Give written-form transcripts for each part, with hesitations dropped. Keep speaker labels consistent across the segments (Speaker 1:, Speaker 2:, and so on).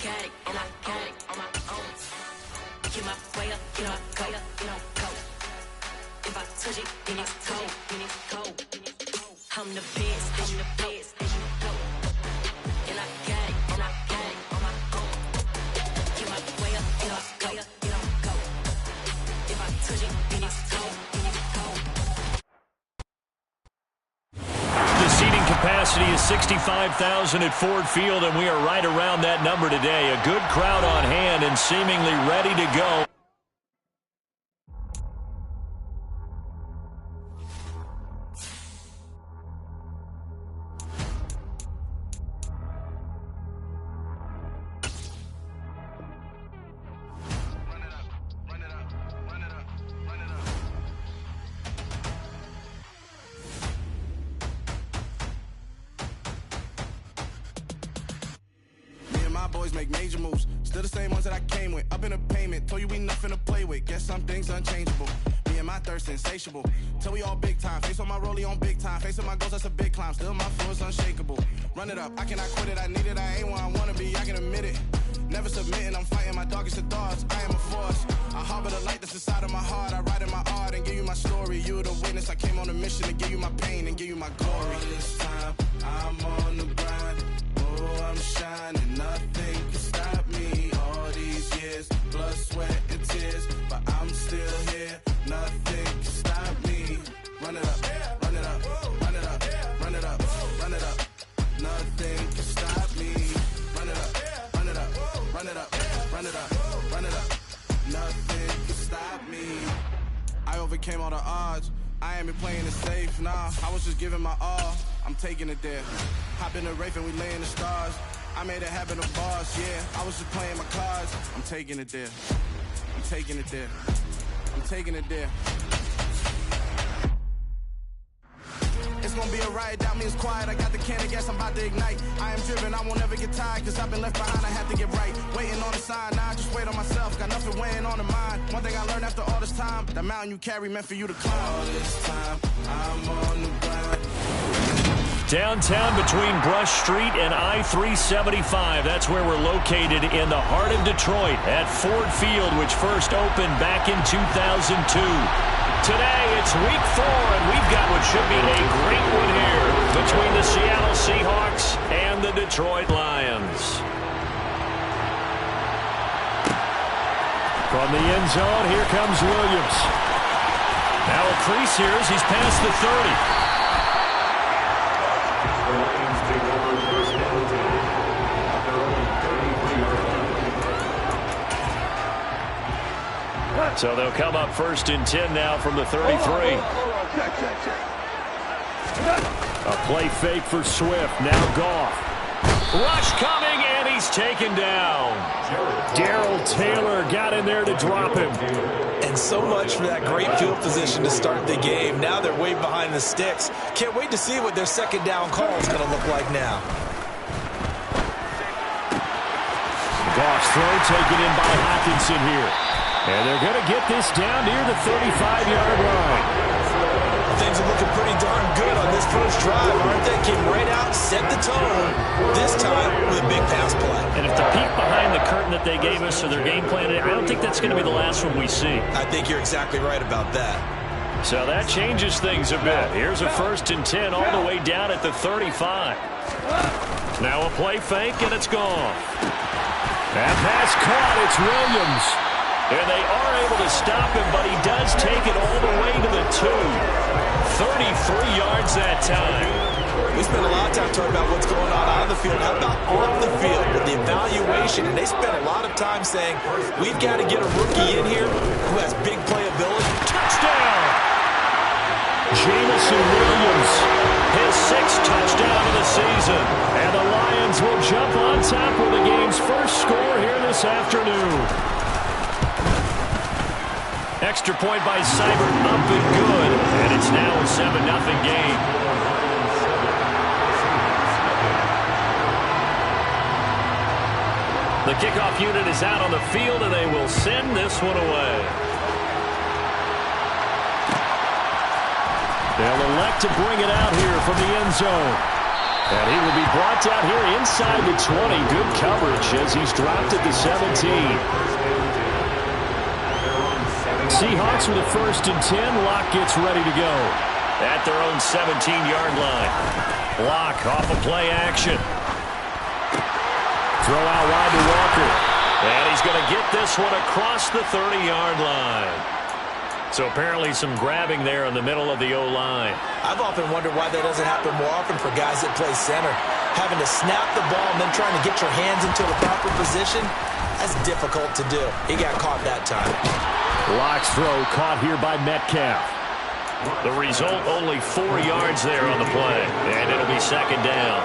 Speaker 1: got it, and I got it on my own. Get my way up, get my go, go. If I touch it, then it's cold, I'm the best, then you go. And I got it, and I got it on my own. Get my way up, get my go. If I touch it, then it's cold,
Speaker 2: The seating capacity is 65,000 at Ford Field, and we are right around that number today. A good crowd on hand and seemingly ready to go.
Speaker 3: Boys make major moves, still the same ones that I came with. Up in a payment, told you we nothing to play with. Guess some things unchangeable. Me and my thirst insatiable. Till we all big time. Face on my rollie on big time. Facing my goals, that's a big climb. Still my flow is unshakable. Run it up, I cannot quit it. I need it, I ain't where I wanna be. I can admit it. Never submitting, I'm fighting my darkest of thoughts. I am a force. I harbor the light that's inside of my heart. I write in my art and give you my story. You the witness. I came on a mission to give you my pain and give you my glory. All this time, I'm on the grind. Oh, I'm shining. Nothing can stop me. All these years, blood, sweat, and tears, but I'm still here. Nothing can stop me. Run it up, run it up, run it up, run it up, run it up. Nothing can stop me. Run it up, run it up, run it up, run it up, run it up. Nothing can stop me. I overcame all the odds. I ain't been playing it safe, nah. I was just giving my all. I'm taking it there. Hop in the Wraith and we lay in the stars. I made it happen to bars, yeah. I was just playing my cards. I'm taking it there. I'm taking it there. I'm taking it there. It's gonna be a riot, doubt me it's quiet. I got the can of gas, I'm about to ignite. I am driven, I won't ever get tired, cause I've been left behind, I have to get right. Waiting on the sign, now I just wait on myself. Got nothing weighing on the mind. One thing I learned after all this time, the mountain you carry meant for you to climb. All this time, I'm on the grind.
Speaker 2: Downtown between Brush Street and I-375. That's where we're located in the heart of Detroit at Ford Field, which first opened back in 2002. Today, it's week 4, and we've got what should be a great one here between the Seattle Seahawks and the Detroit Lions. From the end zone, here comes Williams. Now a crease here as he's past the 30. So they'll come up first and 10 now from the 33. A play fake for Swift. Now Goff. Rush coming, and he's taken down. Darrell Taylor got in there to drop him.
Speaker 4: And so much for that great field position to start the game. Now they're way behind the sticks. Can't wait to see what their second down call is going to look like now.
Speaker 2: Goff's throw taken in by Hockenson here. And they're going to get this down near the 35-yard line.
Speaker 4: Things are looking pretty darn good on this first drive, aren't they? Came right out, set the tone, this time with a big pass play.
Speaker 2: And if the peek behind the curtain that they gave us or their game plan, I don't think that's going to be the last one we see.
Speaker 4: I think you're exactly right about that.
Speaker 2: So that changes things a bit. Here's a first and 10 all the way down at the 35. Now a play fake, and it's gone. That pass caught. It's Williams. And they are able to stop him, but he does take it all the way to the 2. 33 yards that time.
Speaker 4: We spent a lot of time talking about what's going on out of the field. How about off the field with the evaluation? And they spent a lot of time saying, we've got to get a rookie in here who has big playability.
Speaker 2: Touchdown! Jamison Williams, his 6th touchdown of the season. And the Lions will jump on top with the game's first score here this afternoon. Extra point by Seibert, up and good. And it's now a 7-0 game. The kickoff unit is out on the field, and they will send this one away. They'll elect to bring it out here from the end zone. And he will be brought down here inside the 20. Good coverage. push as he's dropped at the 17. Seahawks with a 1st and 10. Locke gets ready to go at their own 17-yard line. Locke off of play action. Throw out wide to Walker. And he's going to get this one across the 30-yard line. So apparently some grabbing there in the middle of the O-line.
Speaker 4: I've often wondered why that doesn't happen more often for guys that play center. Having to snap the ball and then trying to get your hands into the proper position, that's difficult to do. He got caught that time.
Speaker 2: Locke's throw caught here by Metcalf. The result, only 4 yards there on the play. And it'll be 2nd down.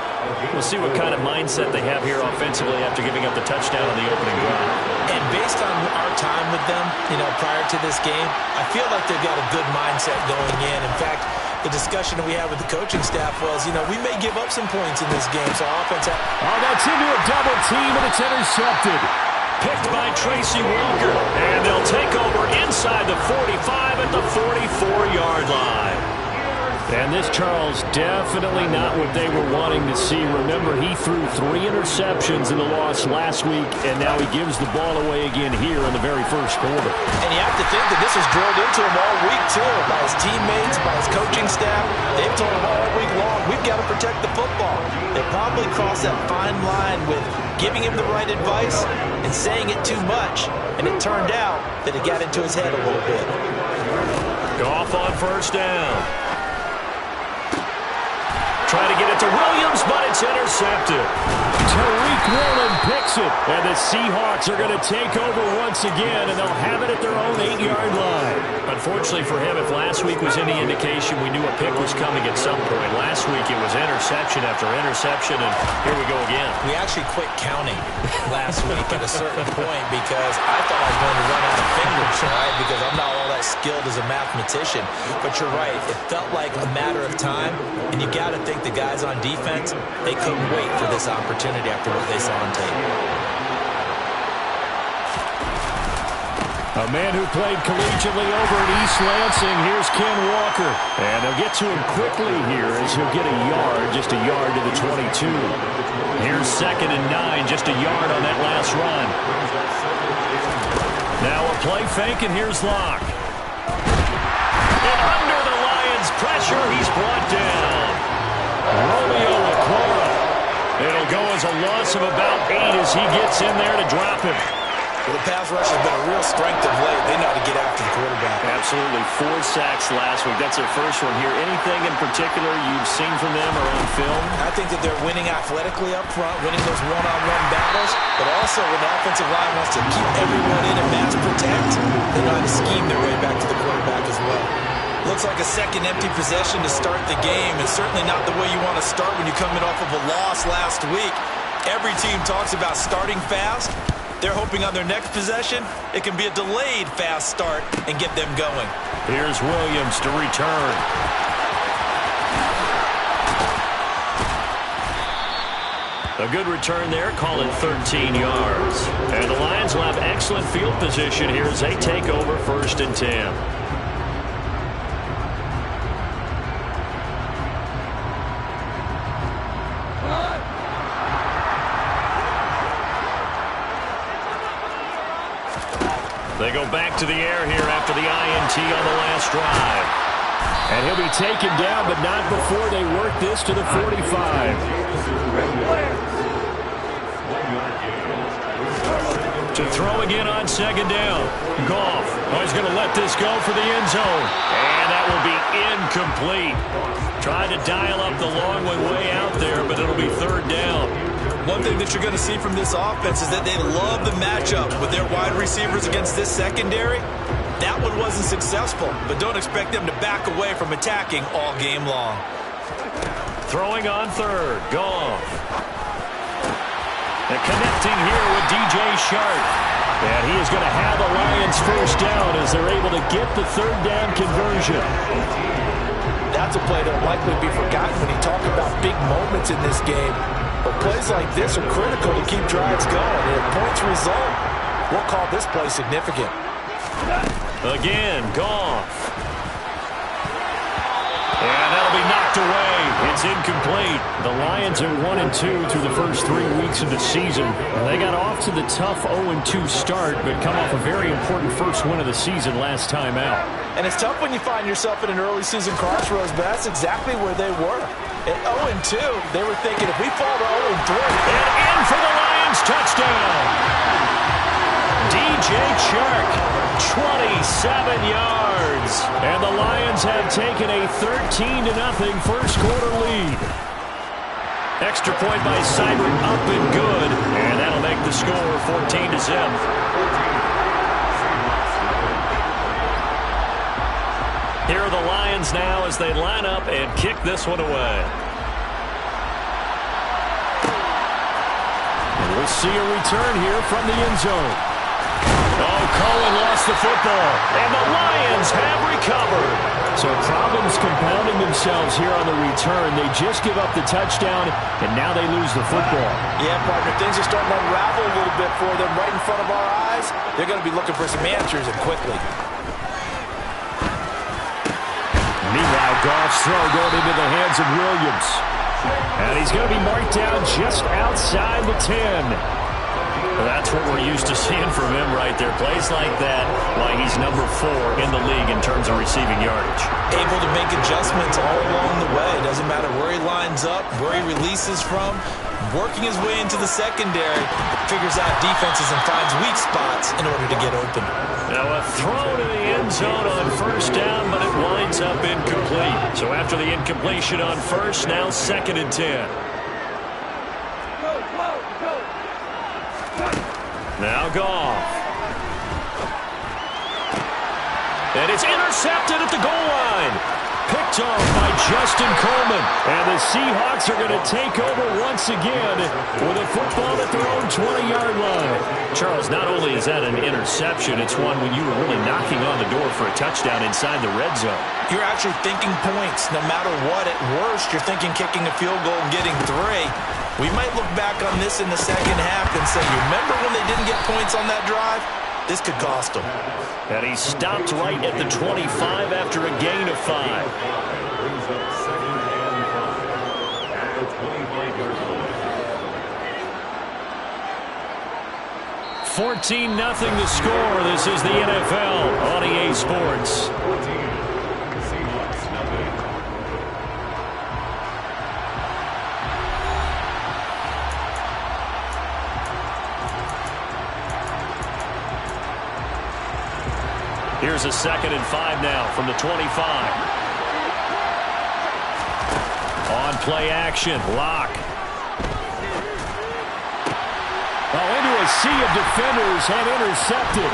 Speaker 2: We'll see what kind of mindset they have here offensively after giving up the touchdown on the opening drive.
Speaker 4: And based on our time with them, prior to this game, I feel like they've got a good mindset going in. In fact, the discussion that we had with the coaching staff was, we may give up some points in this game. So offense...
Speaker 2: Oh, that's into a double team, and it's intercepted. Picked by Tracy Walker. And they'll take over inside the 45 at the 44-yard line. And this, Charles, definitely not what they were wanting to see. Remember, he threw 3 interceptions in the loss last week, and now he gives the ball away again here in the very first quarter.
Speaker 4: And you have to think that this was drilled into him all week, too, by his teammates, by his coaching staff. They've told him all week long, we've got to protect the football. They probably crossed that fine line with giving him the right advice and saying it too much, and it turned out that it got into his head a little bit.
Speaker 2: Goff on 1st down. Try to get it to Williams, but it's intercepted. Tariq Woolen picks it, and the Seahawks are going to take over once again, and they'll have it at their own 8-yard line. Unfortunately for him, if last week was any indication, we knew a pick was coming at some point. Last week it was interception after interception, and here we go again.
Speaker 4: We actually quit counting last week at a certain point because I thought I was going to run out of fingers, right? Because I'm not all that skilled as a mathematician. But you're right. It felt like a matter of time, and you got to think the guys on defense, they couldn't wait for this opportunity after what they saw on tape.
Speaker 2: A man who played collegiately over at East Lansing. Here's Ken Walker. And they'll get to him quickly here as he'll get a yard, just a yard to the 22. Here's 2nd and 9, just a yard on that last run. Now a play fake, and here's Locke. And under the Lions' pressure, he's brought down. Romeo Okwara. It'll go as a loss of about 8 as he gets in there to drop him.
Speaker 4: Well, the pass rush has been a real strength of late. They know how to get after the quarterback.
Speaker 2: Absolutely. 4 sacks last week. That's their first one here. Anything in particular you've seen from them or on film?
Speaker 4: I think that they're winning athletically up front, winning those one-on-one battles, but also when the offensive line wants to keep everyone in and mass protect, they know how to scheme their way back to the quarterback as well. Looks like a second empty possession to start the game, and certainly not the way you want to start when you're coming off of a loss last week. Every team talks about starting fast. They're hoping on their next possession, it can be a delayed fast start and get them going.
Speaker 2: Here's Williams to return. A good return there, call it 13 yards. And the Lions will have excellent field position here as they take over 1st and 10. They go back to the air here after the INT on the last drive. And he'll be taken down, but not before they work this to the 45. To throw again on 2nd down. Goff. Oh, he's going to let this go for the end zone. And that will be incomplete. Tried to dial up the long one way out there, but it'll be 3rd down.
Speaker 4: One thing that you're going to see from this offense is that they love the matchup with their wide receivers against this secondary. That one wasn't successful, but don't expect them to back away from attacking all game long.
Speaker 2: Throwing on 3rd, Goff. And connecting here with DJ Sharp. And he is going to have the Lions 1st down as they're able to get the 3rd down conversion.
Speaker 4: That's a play that will likely be forgotten when you talk about big moments in this game. But plays like this are critical to keep drives going. And if points result, we'll call this play significant.
Speaker 2: Again, Goff. And that'll be knocked away. It's incomplete. The Lions are 1-2 through the first 3 weeks of the season. And they got off to the tough 0-2 start, but come off a very important first win of the season last time out.
Speaker 4: And it's tough when you find yourself in an early season crossroads, but that's exactly where they were. At 0-2, they were thinking if we fall to 0-3.
Speaker 2: And in for the Lions touchdown. DJ Chark, 27 yards. And the Lions have taken a 13-0 first quarter lead. Extra point by Seibert, up and good. And that'll make the score 14-0. Here are the Lions now as they line up and kick this one away. And we'll see a return here from the end zone. Oh, Cohen lost the football, and the Lions have recovered. So problems compounding themselves here on the return. They just give up the touchdown, and now they lose the football.
Speaker 4: Yeah, partner, things are starting to unravel a little bit for them right in front of our eyes. They're going to be looking for some answers, and quickly.
Speaker 2: Meanwhile, Goff's throw going into the hands of Williams. And he's going to be marked down just outside the 10. Well, that's what we're used to seeing from him right there. Plays like that, why he's number 4 in the league in terms of receiving yardage.
Speaker 4: Able to make adjustments all along the way. Doesn't matter where he lines up, where he releases from. Working his way into the secondary, figures out defenses and finds weak spots in order to get open.
Speaker 2: Now a throw to the end zone on first down, but it winds up incomplete. So after the incompletion on first, now 2nd and 10. Now Goff. And it's intercepted at the goal line. Picked off by Justin Coleman. And the Seahawks are going to take over once again with a football at their own 20-yard line. Charles, not only is that an interception, it's one when you were really knocking on the door for a touchdown inside the red zone.
Speaker 4: You're actually thinking points. No matter what, at worst, you're thinking kicking a field goal and getting 3. We might look back on this in the second half and say, you remember when they didn't get points on that drive? This could cost them.
Speaker 2: And he stopped right at the 25 after a gain of 5. 14-0 the score. This is the NFL on EA Sports. Here's a 2nd and 5 now from the 25. On play action, Lock. Oh, into a sea of defenders and intercepted.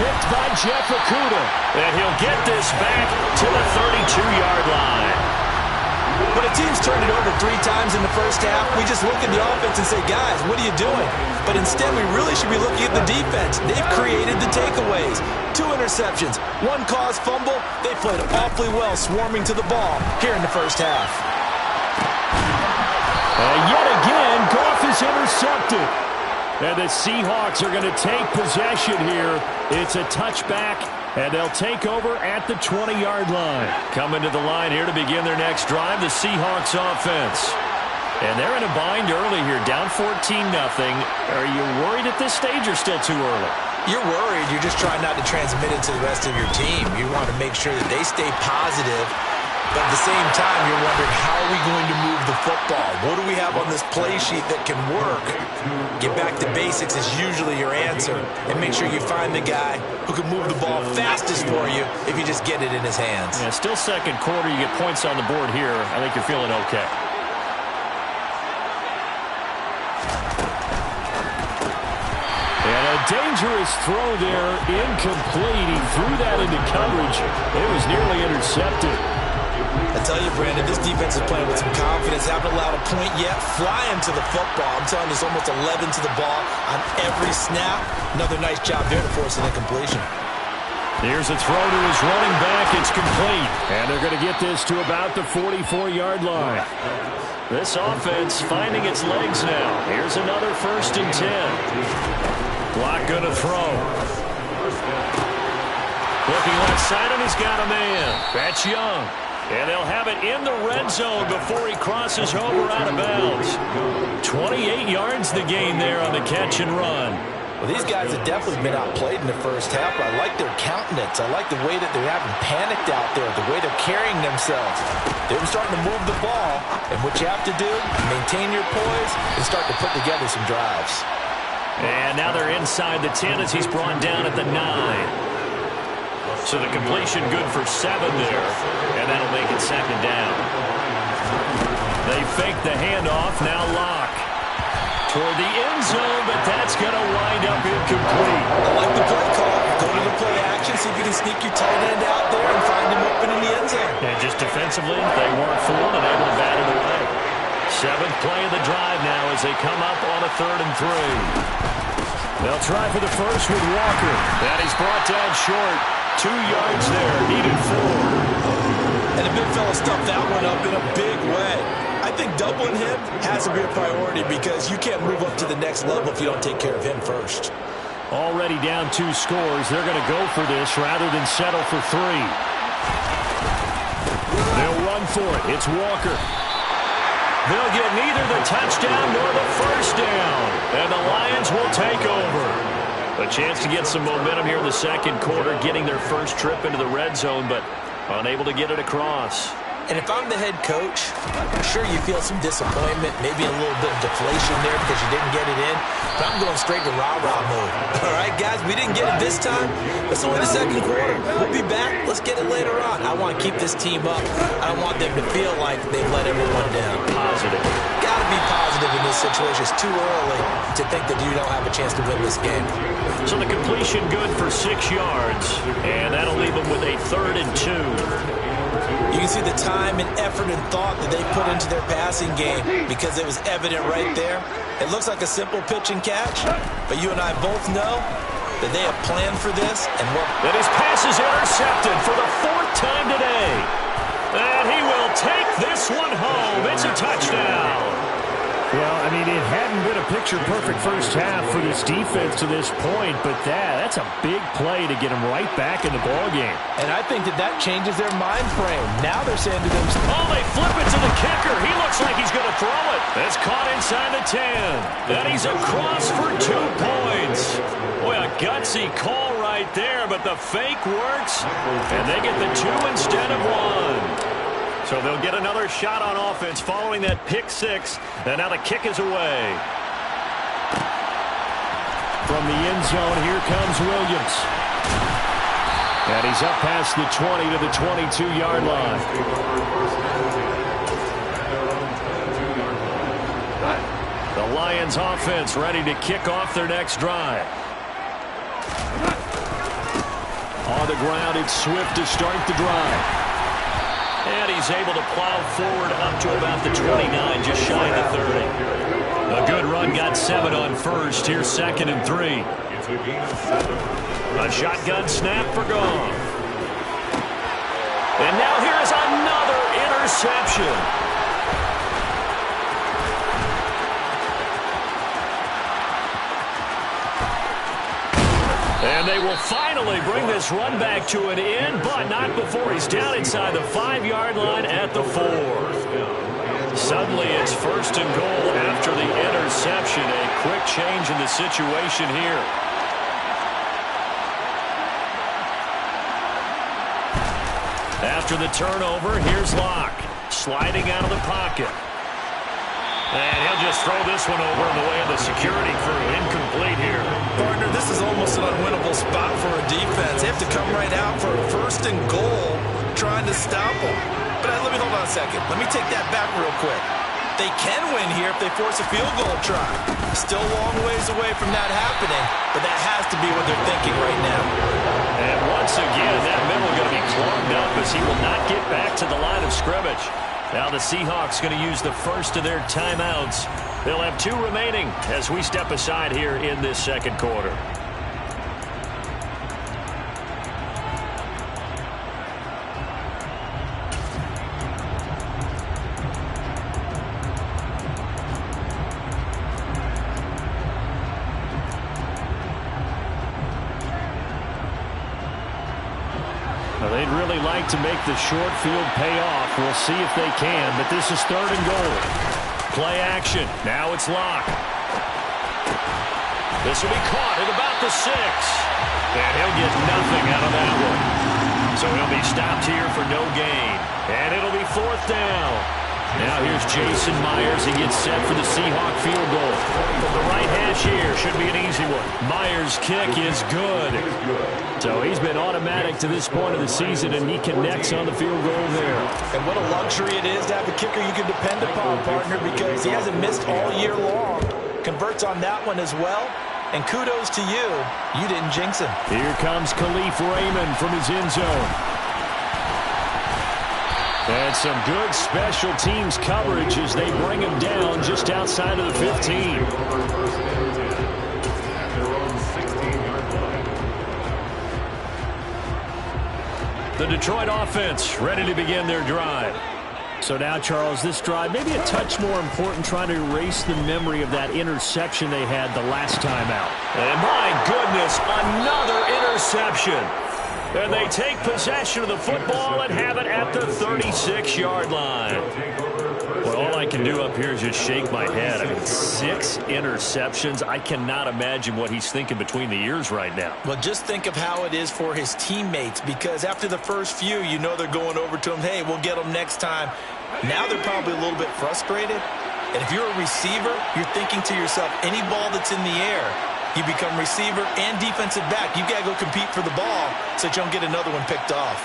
Speaker 2: Picked by Jeff Okudah. And he'll get this back to the 32-yard line.
Speaker 4: When a team's turned it over 3 times in the first half, we just look at the offense and say, guys, what are you doing? But instead, we really should be looking at the defense. They've created the takeaways. 2 interceptions, 1 caused fumble. They played awfully well swarming to the ball here in the first half.
Speaker 2: Yet again, Goff is intercepted. And the Seahawks are going to take possession here. It's a touchback, and they'll take over at the 20-yard line. Coming to the line here to begin their next drive, the Seahawks offense. And they're in a bind early here, down 14-0. Are you worried at this stage or still too early?
Speaker 4: You're worried. You're just trying not to transmit it to the rest of your team. You want to make sure that they stay positive. But at the same time, you're wondering, how are we going to move the football? What do we have on this play sheet that can work? Get back to basics is usually your answer. And make sure you find the guy who can move the ball fastest for you if you just get it in his hands.
Speaker 2: Yeah, still second quarter. You get points on the board here. I think you're feeling okay. And a dangerous throw there, incomplete. He threw that into coverage. It was nearly intercepted.
Speaker 4: I tell you, Brandon, this defense is playing with some confidence. Haven't allowed a point yet. Flying to the football. I'm telling you, it's almost 11 to the ball on every snap. Another nice job there to force an incompletion.
Speaker 2: Here's a throw to his running back. It's complete. And they're going to get this to about the 44-yard line. This offense finding its legs now. Here's another 1st and 10. Block going to throw. Looking left side, and he's got a man. That's Young. And they'll have it in the red zone before he crosses over out of bounds. 28 yards the gain there on the catch and run.
Speaker 4: Well, these guys have definitely been outplayed in the first half, but I like their countenance. I like the way that they're having panicked out there, the way they're carrying themselves. They're starting to move the ball, and what you have to do, maintain your poise and start to put together some drives.
Speaker 2: And now they're inside the 10 as he's brought down at the 9. So the completion good for 7 there, and that'll make it second down. They fake the handoff, now Locke. Toward the end zone, but that's going to wind up incomplete.
Speaker 4: I like the play call. Go to the play action, see if you can sneak your tight end out there and find him open in the end zone.
Speaker 2: And just defensively, they weren't fooled and able to bat it away. 7th play of the drive now as they come up on a 3rd and 3. They'll try for the first with Walker. And he's brought down short. 2 yards there, needed 4.
Speaker 4: And the big fella stuffed that one up in a big way. I think doubling him has to be a priority because you can't move up to the next level if you don't take care of him first.
Speaker 2: Already down 2 scores. They're going to go for this rather than settle for 3. They'll run for it. It's Walker. They'll get neither the touchdown nor the first down. And the Lions will take over. A chance to get some momentum here in the second quarter, getting their first trip into the red zone, but unable to get it across.
Speaker 4: And if I'm the head coach, I'm sure you feel some disappointment, maybe a little bit of deflation there because you didn't get it in. But I'm going straight to rah-rah mode. All right, guys, we didn't get it this time. It's only the second quarter. We'll be back. Let's get it later on. I want to keep this team up. I don't want them to feel like they've let everyone down.
Speaker 2: Positive.
Speaker 4: Got to be positive in this situation. It's too early to think that you don't have a chance to win this game.
Speaker 2: So the completion good for 6 yards, and that'll leave them with a 3rd and 2.
Speaker 4: You can see the time and effort and thought that they put into their passing game because it was evident right there. It looks like a simple pitch and catch, but you and I both know that they have planned for this and worked.
Speaker 2: And his pass is intercepted for the 4th time today. And he will take this one home. It's a touchdown.
Speaker 5: Well, I mean, it hadn't been a picture-perfect first half for this defense to this point, but that's a big play to get them right back in the ballgame.
Speaker 4: And I think that changes their mind frame. Now they're saying to themselves,
Speaker 2: oh, they flip it to the kicker. He looks like he's going to throw it. It's caught inside the 10. And he's across for 2 points. Boy, a gutsy call right there, but the fake works, and they get the 2 instead of 1. So they'll get another shot on offense following that pick 6. And now the kick is away.
Speaker 5: From the end zone, here comes Williams. And he's up past the 20 to the 22-yard line.
Speaker 2: The Lions offense ready to kick off their next drive.
Speaker 5: On the ground, it's Swift to start the drive.
Speaker 2: And he's able to plow forward up to about the 29, just shy of the 30. A good run, got 7 on first. Here's 2nd and 3. A shotgun snap for Goff. And now here is another interception. And they will finally bring this run back to an end, but not before he's down inside the 5-yard line at the 4. Suddenly it's 1st and goal after the interception. A quick change in the situation here. After the turnover, here's Locke. Sliding out of the pocket. And he'll just throw this one over in the way of the security crew. Incomplete here.
Speaker 4: Partner, this is almost an unwinnable spot for a defense. They have to come right out for a 1st and goal trying to stop them. But let me hold on a second. Let me take that back real quick. They can win here if they force a field goal try. Still a long ways away from that happening, but that has to be what they're thinking right now.
Speaker 2: And once again, that middle going to be clogged up as he will not get back to the line of scrimmage. Now the Seahawks going to use the first of their timeouts. They'll have 2 remaining as we step aside here in this second quarter.
Speaker 5: Well, they they'd really like to make the short field pay off. We'll see if they can, but this is 3rd and goal. Play action. Now it's Locke. This will be caught at about the 6. And he'll get nothing out of that one. So he'll be stopped here for no gain. And it'll be 4th down. Now here's Jason Myers. He gets set for the Seahawk field goal. From the right hash here. Should be an easy one. Myers' kick is good. So he's been automatic to this point of the season, and he connects on the field goal there.
Speaker 4: And what a luxury it is to have a kicker you can depend upon, partner, because he hasn't missed all year long. Converts on that one as well. And kudos to you. You didn't jinx him.
Speaker 5: Here comes Khalif Raymond from his end zone. And some good special teams coverage as they bring him down just outside of the 15. The Detroit offense ready to begin their drive. So now, Charles, this drive maybe a touch more important, trying to erase the memory of that interception they had the last time out. And my goodness, another interception. And they take possession of the football and have it at the 36-yard line. Well, all I can do up here is just shake my head. I mean, 6 interceptions. I cannot imagine what he's thinking between the ears right now.
Speaker 4: Well, just think of how it is for his teammates, because after the first few, you know they're going over to him, hey, we'll get them next time. Now they're probably a little bit frustrated. And if you're a receiver, you're thinking to yourself, any ball that's in the air, you become receiver and defensive back. You've got to go compete for the ball so that you don't get another one picked off.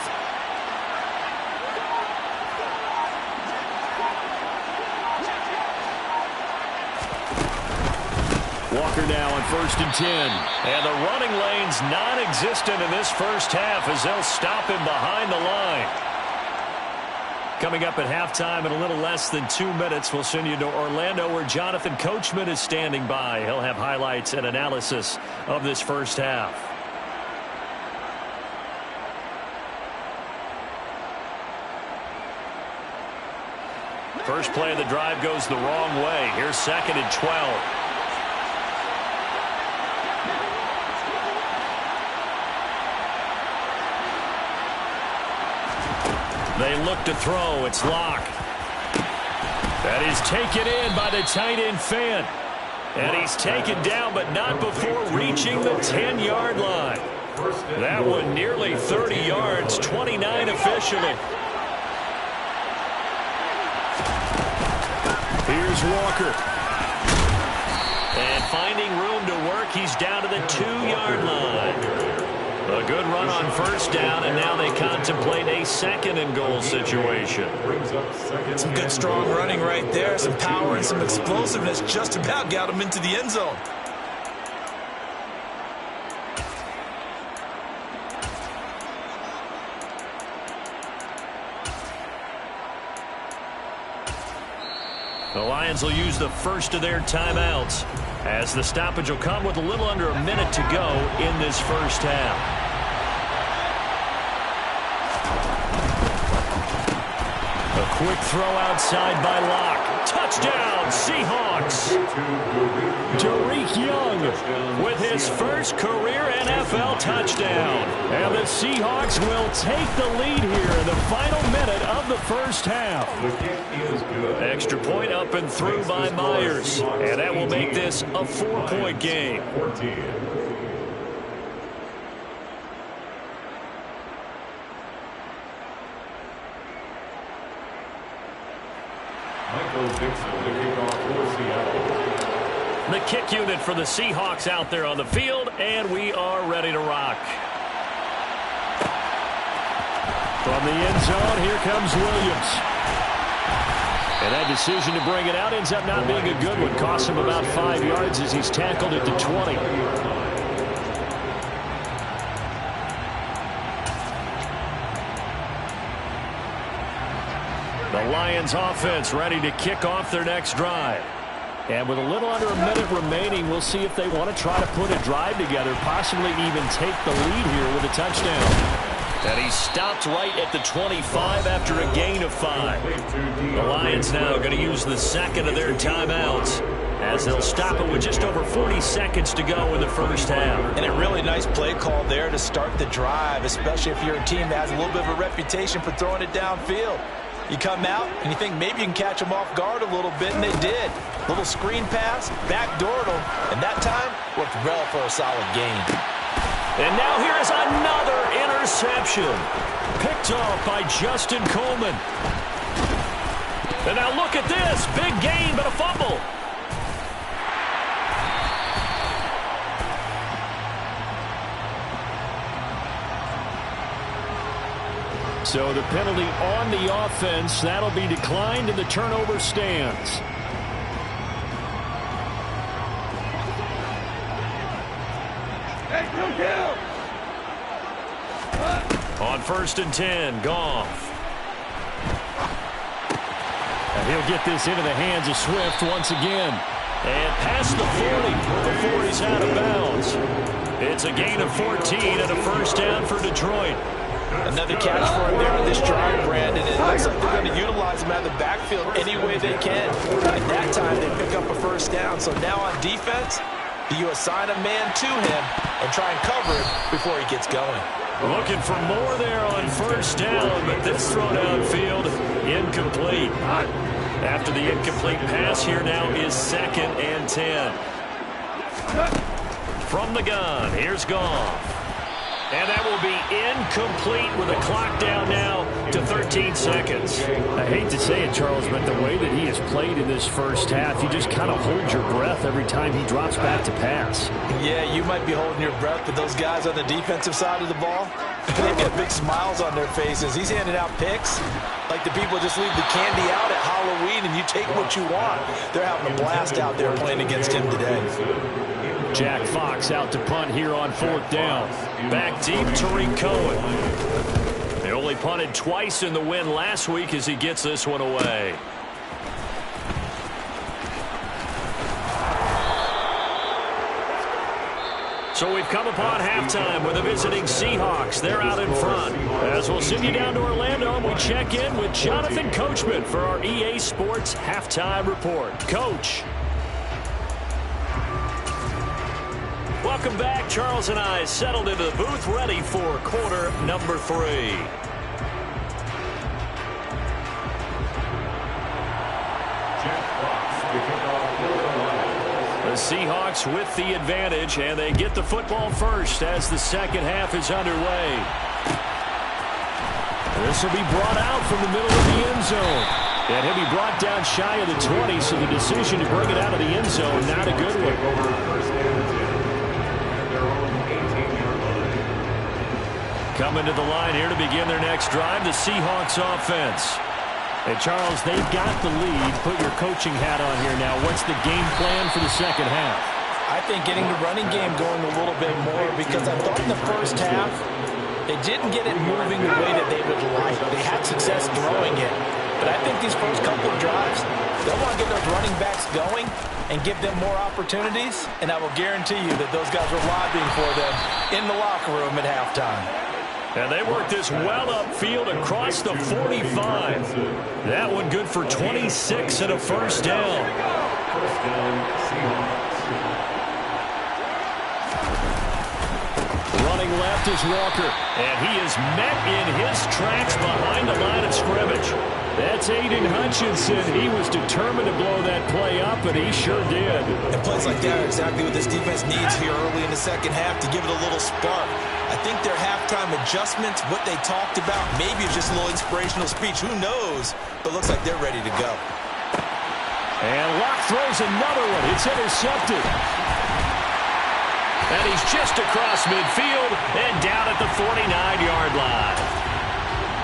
Speaker 5: Walker now on 1st and 10. And the running lane's non-existent in this first half as they'll stop him behind the line. Coming up at halftime in a little less than 2 minutes, we'll send you to Orlando where Jonathan Coachman is standing by. He'll have highlights and analysis of this first half. First play of the drive goes the wrong way. Here's 2nd and 12. They look to throw. It's Locke. That is taken in by the tight end Fant. And he's taken down, but not before reaching the 10-yard line. That one nearly 30 yards, 29 officially. Here's Walker. And finding room to work, he's down to the 2-yard line. A good run on 1st down, and now they contemplate a 2nd and goal situation.
Speaker 4: Some good strong running right there. Some power and some explosiveness just about got him into the end zone.
Speaker 5: The Lions will use the first of their timeouts as the stoppage will come with a little under a minute to go in this first half. A quick throw outside by Locke. Touchdown, Seahawks. Tariq Young with his first career NFL touchdown. And the Seahawks will take the lead here in the final minute of the first half. Extra point up and through by Myers. And that will make this a 4-point game. The kick unit for the Seahawks out there on the field, and we are ready to rock. From the end zone, here comes Williams. And that decision to bring it out ends up not being a good one. Costs him about 5 yards as he's tackled at the 20. The Lions offense ready to kick off their next drive. And with a little under a minute remaining, we'll see if they want to try to put a drive together, possibly even take the lead here with a touchdown. And he stopped right at the 25 after a gain of 5. The Lions now going to use the 2nd of their timeouts
Speaker 2: as they'll stop it with just over 40 seconds to go in the first half.
Speaker 4: And a really nice play call there to start the drive, especially if you're a team that has a little bit of a reputation for throwing it downfield. You come out and you think maybe you can catch them off guard a little bit, and they did. Little screen pass, backdoored them, and that time worked well for a solid gain.
Speaker 2: And now here is another interception. Picked off by Justin Coleman. And now look at this. Big gain, but a fumble. So the penalty on the offense, that'll be declined, and the turnover stands. On 1st and 10, Goff. And he'll get this into the hands of Swift once again. And past the 40 before he's out of bounds. It's a gain of 14 and a first down for Detroit.
Speaker 4: Another catch for him there on this drive, Brandon. It looks like they're going to utilize him out of the backfield any way they can. At that time, they pick up a first down. So now on defense, do you assign a man to him and try and cover him before he gets going?
Speaker 2: Looking for more there on first down, but this throw downfield incomplete. After the incomplete pass, here now is 2nd and 10. From the gun, here's Goff. And that will be incomplete with the clock down now to 13 seconds.
Speaker 5: I hate to say it, Charles, but the way that he has played in this first half, you just kind of hold your breath every time he drops back to pass.
Speaker 4: Yeah, you might be holding your breath, but those guys on the defensive side of the ball, they've got big smiles on their faces. He's handing out picks like the people just leave the candy out at Halloween and you take what you want. They're having a blast out there playing against him today.
Speaker 5: Jack Fox out to punt here on 4th down.
Speaker 2: Back deep, Tariq Cohen. They only punted twice in the win last week as he gets this one away. So we've come upon halftime with the visiting Seahawks. They're out in front. As we'll send you down to Orlando, and we check in with Jonathan Coachman for our EA Sports Halftime Report. Coach. Welcome back. Charles and I settled into the booth, ready for quarter number 3. The Seahawks with the advantage, and they get the football first as the second half is underway. This will be brought out from the middle of the end zone. And he'll be brought down shy of the 20, so the decision to bring it out of the end zone, not a good one. Coming to the line here to begin their next drive, the Seahawks offense. And Charles, they've got the lead. Put your coaching hat on here now. What's the game plan for the second half?
Speaker 4: I think getting the running game going a little bit more, because I thought in the first half they didn't get it moving the way that they would like. They had success throwing it. But I think these first couple of drives, they'll want to get those running backs going and give them more opportunities. And I will guarantee you that those guys were lobbying for them in the locker room at halftime.
Speaker 2: And they work this well upfield across the 45. That one good for 26 and a first down. Running left is Walker. And he is met in his tracks behind the line of scrimmage. That's Aiden Hutchinson. He was determined to blow that play up, and he sure did.
Speaker 4: And plays like that are exactly what this defense needs here early in the second half to give it a little spark. I think their halftime adjustments, what they talked about, maybe it's just a little inspirational speech. Who knows? But looks like they're ready to go.
Speaker 2: And Locke throws another one. It's intercepted. And he's just across midfield and down at the 49-yard line.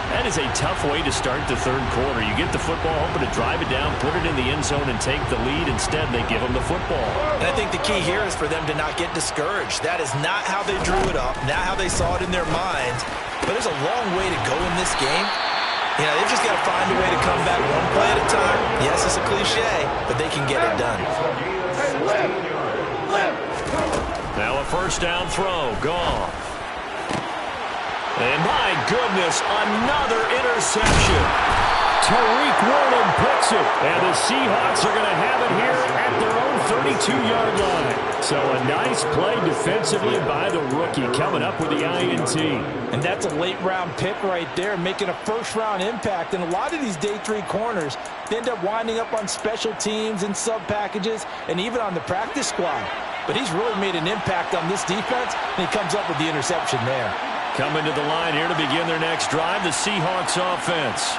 Speaker 2: That is a tough way to start the third quarter. You get the football, hoping to drive it down, put it in the end zone, and take the lead. Instead, they give them the football.
Speaker 4: And I think the key here is for them to not get discouraged. That is not how they drew it up, not how they saw it in their minds. But there's a long way to go in this game. You know, they've just got to find a way to come back one play at a time. Yes, it's a cliche, but they can get it done.
Speaker 2: Now a first down throw. Goff. And my goodness, another interception.
Speaker 5: Tariq Woolen picks it. And the Seahawks are going to have it here at their own 32-yard line. So a nice play defensively by the rookie coming up with the INT.
Speaker 4: And that's a late-round pick right there, making a first-round impact. And a lot of these day 3 corners, they end up winding up on special teams and sub-packages and even on the practice squad. But he's really made an impact on this defense, and he comes up with the interception there.
Speaker 2: Coming to the line here to begin their next drive, the Seahawks offense.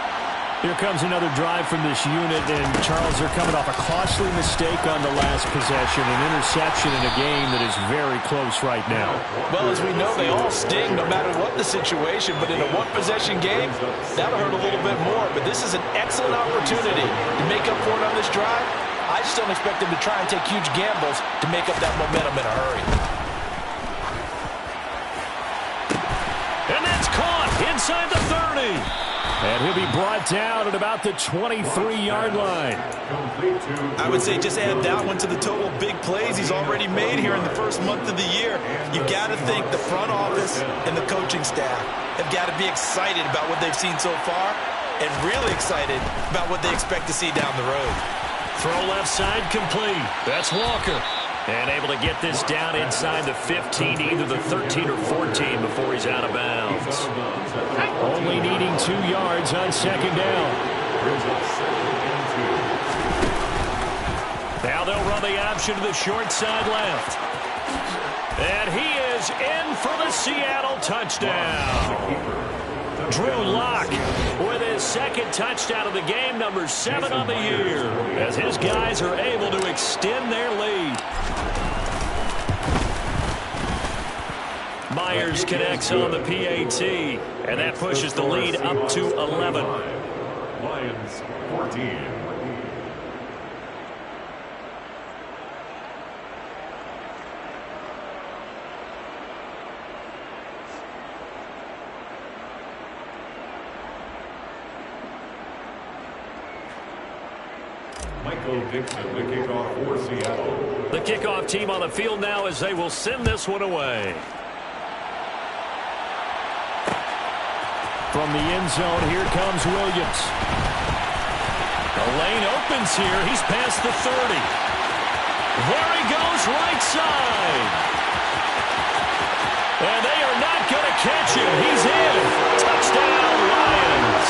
Speaker 5: Here comes another drive from this unit, and Charles, they're coming off a costly mistake on the last possession, an interception in a game that is very close right now.
Speaker 4: Well, as we know, they all sting no matter what the situation, but in a one-possession game, that'll hurt a little bit more. But this is an excellent opportunity to make up for it on this drive. I just don't expect them to try and take huge gambles to make up that momentum in a hurry.
Speaker 2: And that's caught inside the 30.
Speaker 5: And he'll be brought down at about the 23-yard line.
Speaker 4: I would say just add that one to the total big plays he's already made here in the first month of the year. You've got to think the front office and the coaching staff have got to be excited about what they've seen so far and really excited about what they expect to see down the road.
Speaker 2: Throw left side complete. That's Walker. And able to get this down inside the 15, either the 13 or 14 before he's out of bounds.
Speaker 5: Only needing 2 yards on second down.
Speaker 2: Now they'll run the option to the short side left. And he is in for the Seattle touchdown. Drew Lock with his second touchdown of the game, number 7 on the year, as his guys are able to extend their lead. Myers connects on the PAT, and that pushes the lead up to 11.
Speaker 6: Lions 14. Dixon, the kickoff for Seattle.
Speaker 2: The kickoff team on the field now as they will send this one away.
Speaker 5: From the end zone, here comes Williams.
Speaker 2: The lane opens here. He's past the 30. There he goes, right side. And they are not going to catch him. He's in. Touchdown, Lions.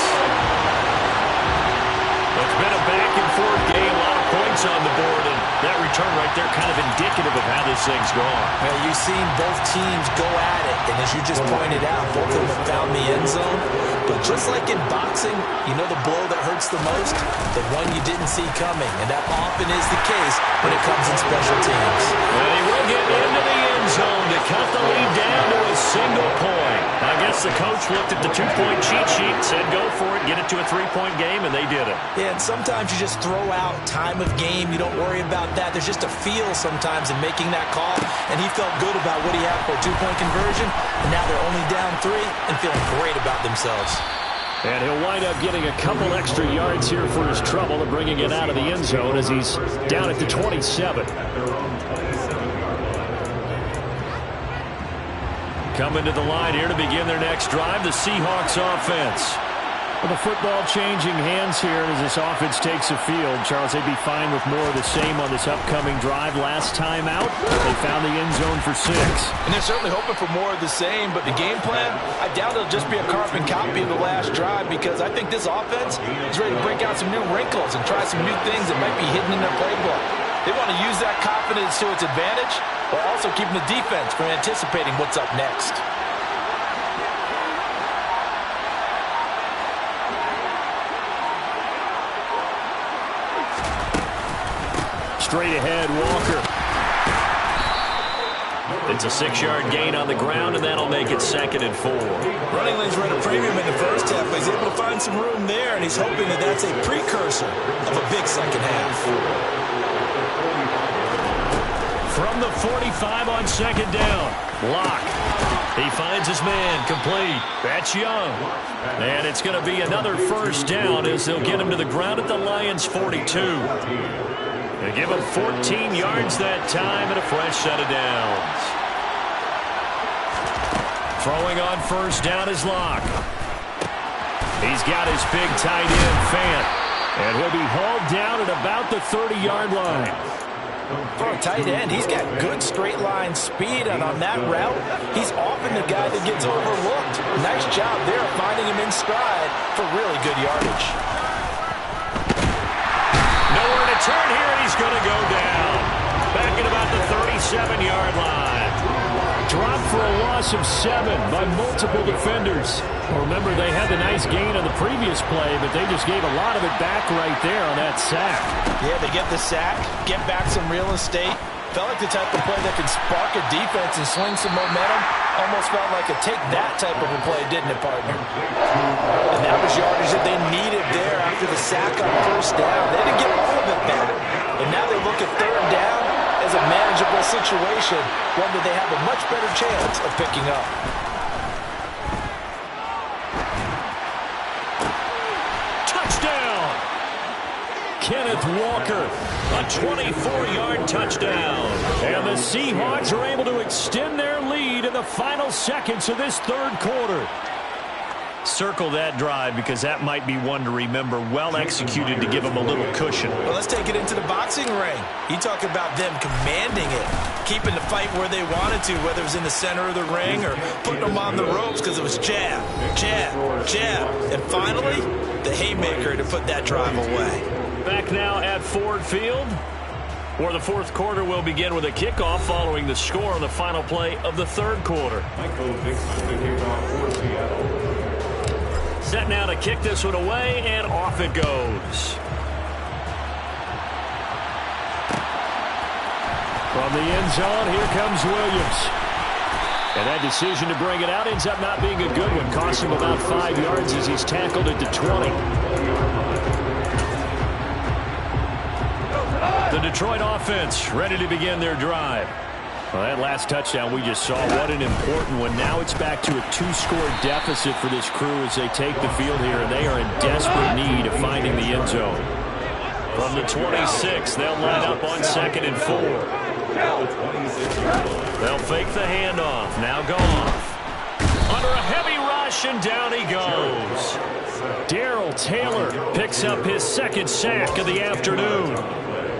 Speaker 2: It's been a back-and-forth game, a lot of points on the board, and that return right there kind of indicative of how this thing's gone.
Speaker 4: Well, you've seen both teams go at it, and as you just pointed out, both of them have found the end zone. But just like in boxing, you know the blow that hurts the most? The one you didn't see coming, and that often is the case when it comes in special teams.
Speaker 2: And he will get into the end zone to cut the lead down to a single point. I guess the coach looked at the 2-point cheat sheet, said go for it, get it to a 3-point game, and they did it.
Speaker 4: Yeah, and sometimes you just throw out time of game. You don't worry about that. There's just a feel sometimes in making that call, and he felt good about what he had for a 2-point conversion, and now they're only down 3 and feeling great about themselves.
Speaker 5: And he'll wind up getting a couple extra yards here for his trouble and bringing it out of the end zone as he's down at the 27.
Speaker 2: Coming to the line here to begin their next drive, the Seahawks offense.
Speaker 5: Well, the football changing hands here as this offense takes the field. Charles, they'd be fine with more of the same on this upcoming drive. Last time out, they found the end zone for 6.
Speaker 4: And they're certainly hoping for more of the same, but the game plan, I doubt it'll just be a carbon copy of the last drive, because I think this offense is ready to break out some new wrinkles and try some new things that might be hidden in their playbook. They want to use that confidence to its advantage, while also keeping the defense from anticipating what's up next.
Speaker 5: Straight ahead, Walker.
Speaker 2: It's a 6-yard gain on the ground, and that'll make it 2nd and 4.
Speaker 4: Running lanes ran a premium in the first half, but he's able to find some room there, and he's hoping that that's a precursor of a big second half.
Speaker 2: From the 45 on 2nd down, Lock. He finds his man, complete. That's Young. And it's going to be another first down as they'll get him to the ground at the Lions' 42. They give him 14 yards that time and a fresh set of downs. Throwing on first down is Lock.
Speaker 5: He's got his big tight end, Fant. And he'll be hauled down at about the 30-yard line.
Speaker 4: For a tight end, he's got good straight line speed, and on that route, he's often the guy that gets overlooked. Nice job there finding him in stride for really good yardage.
Speaker 5: Nowhere to turn here, and he's going to go down. Back at about the 37-yard line. Dropped for a loss of 7 by multiple defenders. Remember, they had the nice gain on the previous play, but they just gave a lot of it back right there on that sack.
Speaker 4: Yeah, they get the sack, get back some real estate. Felt like the type of play that could spark a defense and swing some momentum. Almost felt like a take-that type of a play, didn't it, partner? And that was yardage that they needed there after the sack on first down. They didn't get all of it back. And now they look at third down as a manageable situation, one that they have a much better chance of picking up.
Speaker 5: Touchdown! Kenneth Walker, a 24-yard touchdown. And the Seahawks are able to extend their lead in the final seconds of this third quarter. Circle that drive because that might be one to remember. Well executed to give them a little cushion.
Speaker 4: Well, let's take it into the boxing ring. You talk about them commanding it, keeping the fight where they wanted to, whether it was in the center of the ring or putting them on the ropes because it was jab, jab, jab. And finally, the haymaker to put that drive away.
Speaker 5: Back now at Ford Field, where the fourth quarter will begin with a kickoff following the score on the final play of the third quarter.
Speaker 6: Michael Dixon to kick off for Seattle.
Speaker 5: Set now to kick this one away, and off it goes. From the end zone, here comes Williams. And that decision to bring it out ends up not being a good one. Cost him about 5 yards as he's tackled at the 20. The Detroit offense ready to begin their drive. Well, that last touchdown we just saw, what an important one. Now it's back to a 2-score deficit for this crew as they take the field here, and they are in desperate need of finding the end zone. From the 26, they'll line up on 2nd and 4. They'll fake the handoff. Now Goff. Under a heavy rush, and down he goes. Darrell Taylor picks up his 2nd sack of the afternoon.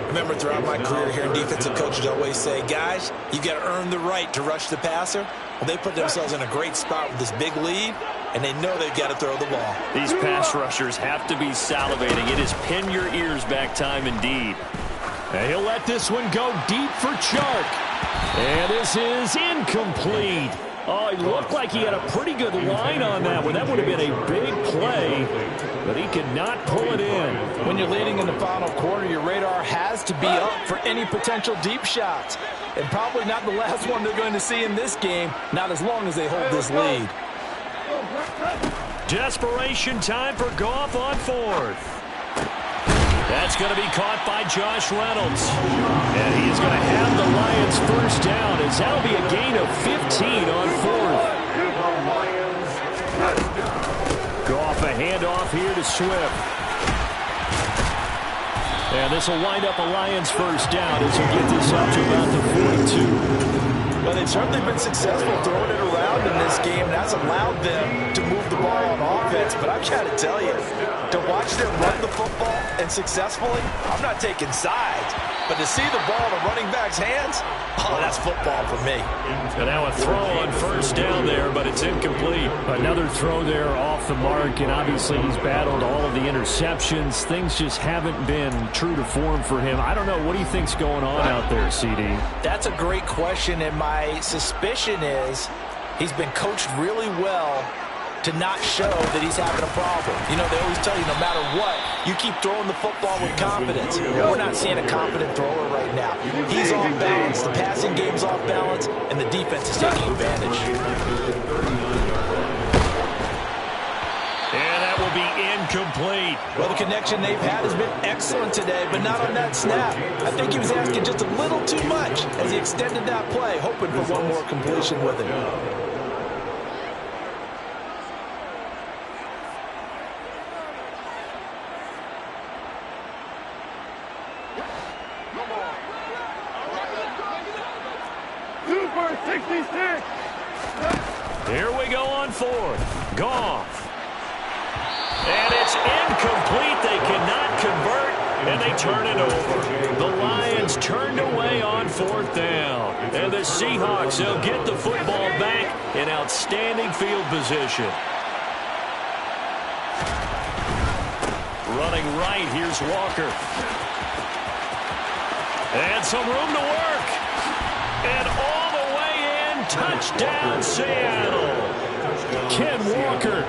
Speaker 4: Remember, throughout my career here, defensive coaches always say, guys, you got to earn the right to rush the passer. Well, they put themselves in a great spot with this big lead, and they know they've got to throw the ball.
Speaker 5: These pass rushers have to be salivating. It is pin your ears back time indeed. And he'll let this one go deep for Chark. And this is incomplete. Oh, he looked like he had a pretty good line on that one. That would have been a big play, but he could not pull it in.
Speaker 4: When you're leading in the final quarter, your radar has to be up for any potential deep shots. And probably not the last one they're going to see in this game, not as long as they hold this lead.
Speaker 5: Desperation time for Goff on 4th. That's going to be caught by Josh Reynolds. And he is going to have the Lions first down, as that'll be a gain of 15 on 4th. Goff a handoff here to Swift. And this will wind up a Lions first down as we get this up to about the 42.
Speaker 4: Well, they've certainly been successful throwing it around in this game, and that's allowed them to move the ball on offense. But I've got to tell you, to watch them run the football and successfully, I'm not taking sides. But to see the ball in a running back's hands, oh, that's football for me.
Speaker 5: And now a throw on first down there, but it's incomplete. Another throw there off the mark, and obviously he's battled all of the interceptions. Things just haven't been true to form for him. I don't know. What do you think's going on out there, CD?
Speaker 4: That's a great question, and my suspicion is he's been coached really well to not show that he's having a problem. You know, they always tell you no matter what, you keep throwing the football with confidence. We're not seeing a confident thrower right now. He's off balance, the passing game's off balance, and the defense is taking advantage.
Speaker 5: And that will be incomplete.
Speaker 4: Well, the connection they've had has been excellent today, but not on that snap. I think he was asking just a little too much as he extended that play, hoping for one more completion with it.
Speaker 5: Here we go on 4th. Goff.
Speaker 2: And it's incomplete. They cannot convert, and they turn it over. The Lions turned away on 4th down. And the Seahawks, they'll get the football back in outstanding field position. Running right, here's Walker. And some room to work. And all the way in, touchdown Seattle. Ken Walker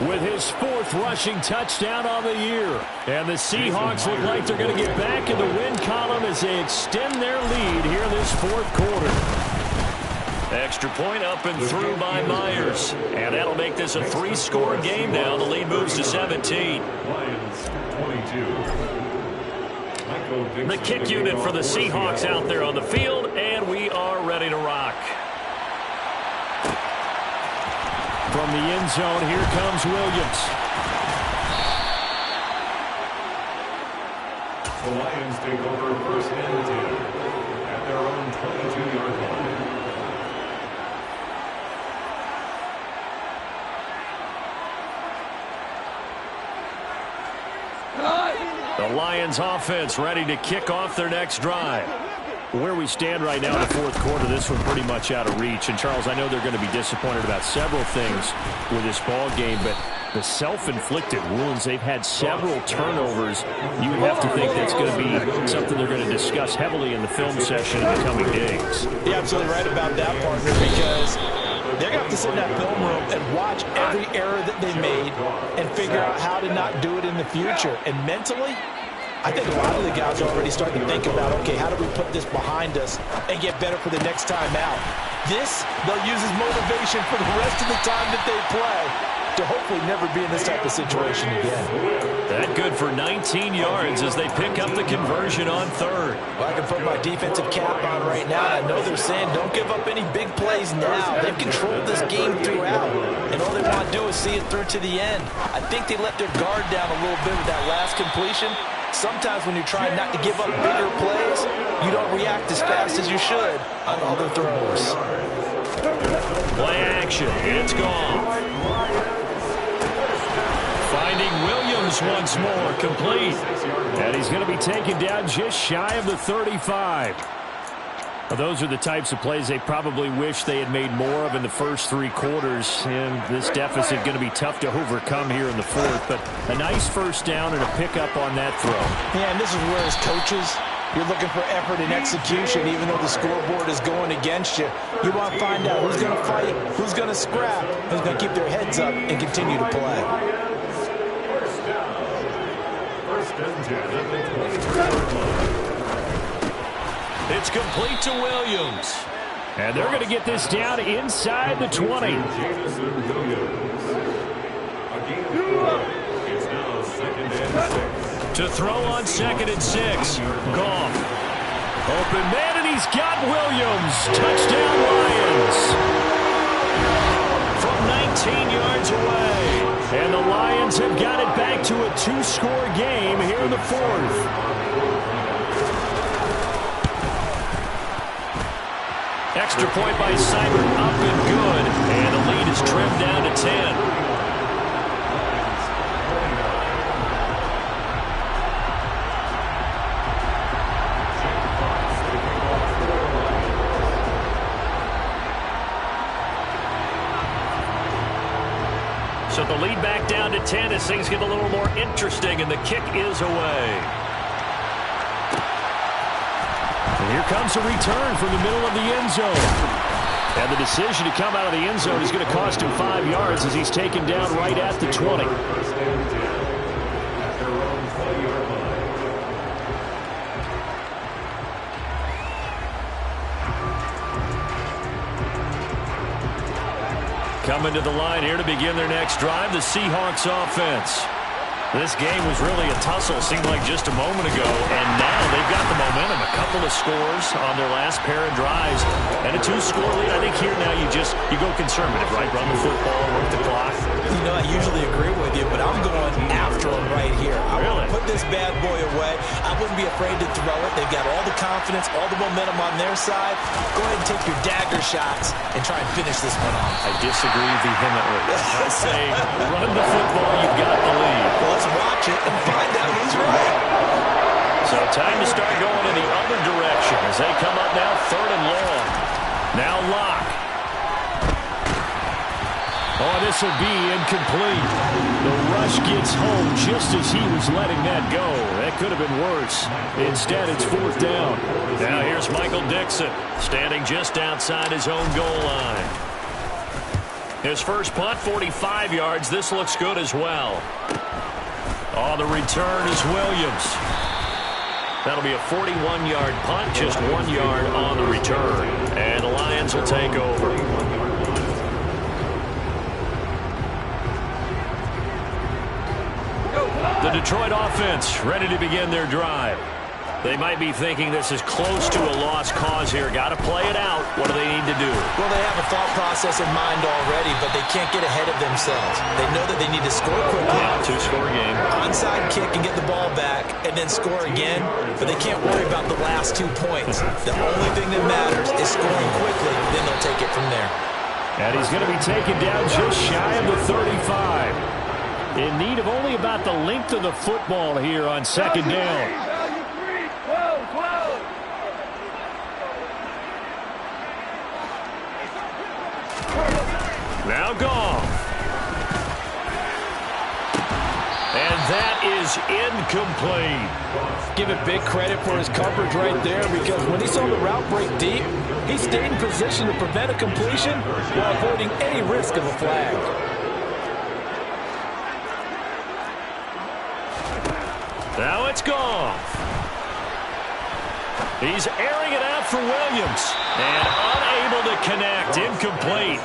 Speaker 2: with his 4th rushing touchdown on the year. And the Seahawks look like they're going to get back in the win column as they extend their lead here this 4th quarter. Extra point up and through by Myers. And that'll make this a 3-score game now. The lead moves to 17.
Speaker 6: Lions 22.
Speaker 2: The kick unit for the Seahawks out there on the field, and we are ready to rock. From the end zone, here comes Williams.
Speaker 6: The Lions take over 1st and 10 at their own 22-yard line.
Speaker 2: The Lions offense ready to kick off their next drive.
Speaker 5: Where we stand right now in the 4th quarter, this one pretty much out of reach. And, Charles, I know they're going to be disappointed about several things with this ball game, but the self-inflicted wounds, they've had several turnovers. You have to think that's going to be something they're going to discuss heavily in the film session in the coming days.
Speaker 4: You're absolutely right about that, partner, because they're going to have to sit in that film room and watch every error that they made and figure out how to not do it in the future. And mentally, I think a lot of the guys are already starting to think about, okay, how do we put this behind us and get better for the next time out? This, they'll use as motivation for the rest of the time that they play to hopefully never be in this type of situation again.
Speaker 2: That good for 19 yards as they pick up the conversion on 3rd.
Speaker 4: Well, I can put my defensive cap on right now. I know they're saying don't give up any big plays now. They've controlled this game throughout, and all they want to do is see it through to the end. I think they let their guard down a little bit with that last completion. Sometimes when you're trying not to give up bigger plays, you don't react as fast as you should on other throws.
Speaker 2: Play action. It's gone. Finding Williams once more, complete.
Speaker 5: And he's going to be taken down just shy of the 35. Well, those are the types of plays they probably wish they had made more of in the first 3 quarters. And this deficit going to be tough to overcome here in the 4th. But a nice first down and a pickup on that throw.
Speaker 4: Yeah, and this is where as coaches, you're looking for effort and execution, even though the scoreboard is going against you. You want to find out who's going to fight, who's going to scrap, who's going to keep their heads up and continue to play.
Speaker 2: It's complete to Williams.
Speaker 5: And they're going to get this down inside the 20.
Speaker 2: To throw on 2nd and 6. Goff. Open man, and he's got Williams. Touchdown Lions. From 19 yards away.
Speaker 5: And the Lions have got it back to a 2-score game here in the 4th.
Speaker 2: Extra point by Simon, up and good. And the lead is trimmed down to 10. So the lead back down to 10 as things get a little more interesting, and the kick is away.
Speaker 5: And here comes a return from the middle of the end zone. And the decision to come out of the end zone is going to cost him 5 yards as he's taken down right at the 20.
Speaker 2: Coming to the line here to begin their next drive, the Seahawks offense.
Speaker 5: This game was really a tussle, seemed like just a moment ago, and now they've got the momentum. A couple of scores on their last pair of drives, and a 2-score lead. I think here now you go conservative, right? Run the football, work the clock.
Speaker 4: You know, I usually agree with you, but I'm going after them right here. I want to put this bad boy away. I wouldn't be afraid to throw it. They've got all the confidence, all the momentum on their side. Go ahead and take your dagger shots and try and finish this one off.
Speaker 5: I disagree vehemently. I say run the football, you've got the lead.
Speaker 4: Well, let's watch it and find out who's right.
Speaker 5: So time to start going in the other direction as they come up now 3rd and long. Now Locke. Oh, this will be incomplete. The rush gets home just as he was letting that go. That could have been worse. Instead, it's 4th down. Now here's Michael Dixon, standing just outside his own goal line. His first punt, 45 yards. This looks good as well. Oh, the return is Williams. That'll be a 41-yard punt, just 1 yard on the return. And the Lions will take over. The Detroit offense ready to begin their drive. They might be thinking this is close to a lost cause here. Got to play it out. What do they need to do?
Speaker 4: Well, they have a thought process in mind already, but they can't get ahead of themselves. They know that they need to score quickly.
Speaker 5: Yeah, 2-score game.
Speaker 4: Onside kick and get the ball back and then score again, but they can't worry about the last 2 points. The only thing that matters is scoring quickly, then they'll take it from there.
Speaker 5: And he's going to be taken down just shy of the 35. In need of only about the length of the football here on 2nd down. Now Goff. And that is incomplete.
Speaker 7: Give it big credit for his coverage right there, because when he saw the route break deep, he stayed in position to prevent a completion while avoiding any risk of a flag.
Speaker 5: Now it's Goff. He's airing it out for Williams. And unable to connect. Incomplete.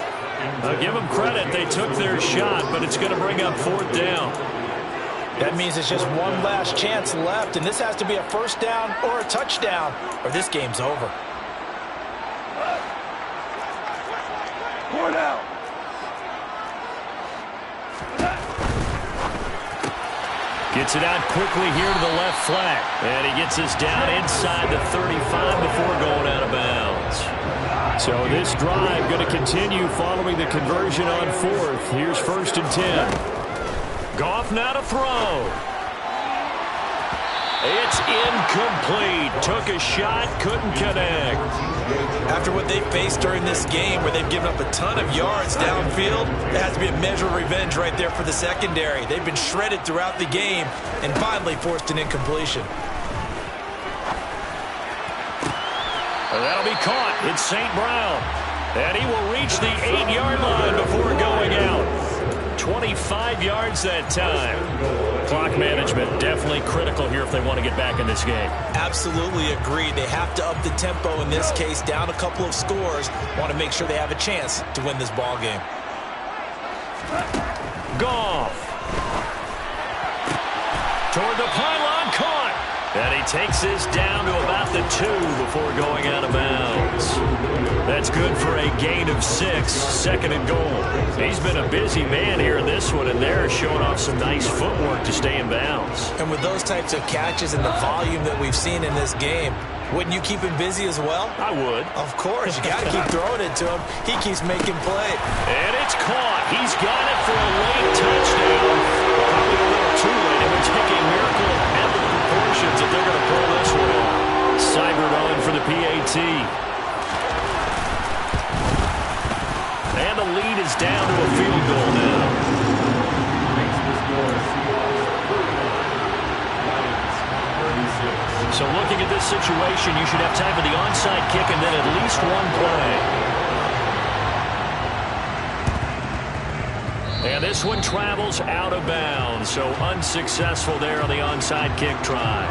Speaker 5: I'll give them credit. They took their shot, but it's going to bring up 4th down.
Speaker 7: That means it's just one last chance left, and this has to be a 1st down or a touchdown, or this game's over.
Speaker 6: 4 down.
Speaker 5: Gets it out quickly here to the left flat. And he gets us down inside the 35 before going out of bounds. So this drive going to continue following the conversion on 4th. Here's 1st and 10. Goff now to throw. It's incomplete. Took a shot, couldn't connect.
Speaker 4: After what they faced during this game, where they've given up a ton of yards downfield, there has to be a measure of revenge right there for the secondary. They've been shredded throughout the game and finally forced an incompletion.
Speaker 5: Well, that'll be caught. It's St. Brown. And he will reach the 8-yard line before going out. 25 yards that time. Clock management definitely critical here if they want to get back in this game.
Speaker 4: Absolutely agree. They have to up the tempo in this case, down a couple of scores. Want to make sure they have a chance to win this ball game.
Speaker 5: Goff. Toward the pylon, caught. And he takes this down to about the 2 before going out of bounds. That's good for a gain of 6, 2nd and goal. He's been a busy man here in this one, and they're showing off some nice footwork to stay in bounds.
Speaker 4: And with those types of catches and the volume that we've seen in this game, wouldn't you keep him busy as well?
Speaker 5: I would.
Speaker 4: Of course. You got to keep throwing it to him. He keeps making play.
Speaker 5: And it's caught. He's got it for a late touchdown. Probably a little too late. It would take a miracle of epic proportions if they're going to pull this one off. Seibert on for the PAT. And the lead is down to a field goal now. So looking at this situation, you should have time for the onside kick and then at least one play. And this one travels out of bounds, so unsuccessful there on the onside kick try.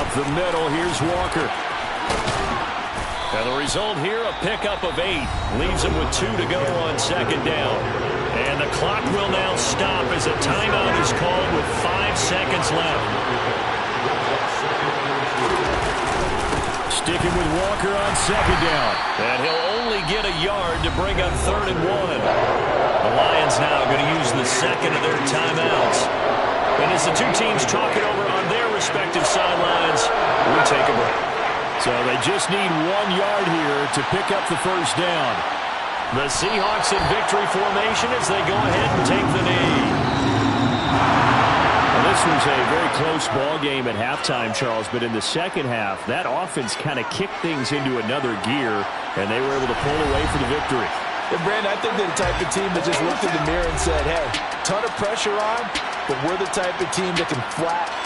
Speaker 5: Up the middle, here's Walker. And the result here, a pickup of 8. Leaves him with 2 to go on second down. And the clock will now stop as a timeout is called with 5 seconds left. Sticking with Walker on second down. And he'll only get a yard to bring up 3rd and 1. The Lions now going to use the second of their timeouts. And as the two teams talk it over on their respective sidelines, we take a break. So they just need 1 yard here to pick up the first down. The Seahawks in victory formation as they go ahead and take the knee. Well, this was a very close ball game at halftime, Charles, but in the second half, that offense kind of kicked things into another gear, and they were able to pull away for the victory.
Speaker 7: And Brandon, I think they're the type of team that just looked in the mirror and said, hey, ton of pressure on, but we're the type of team that can flat out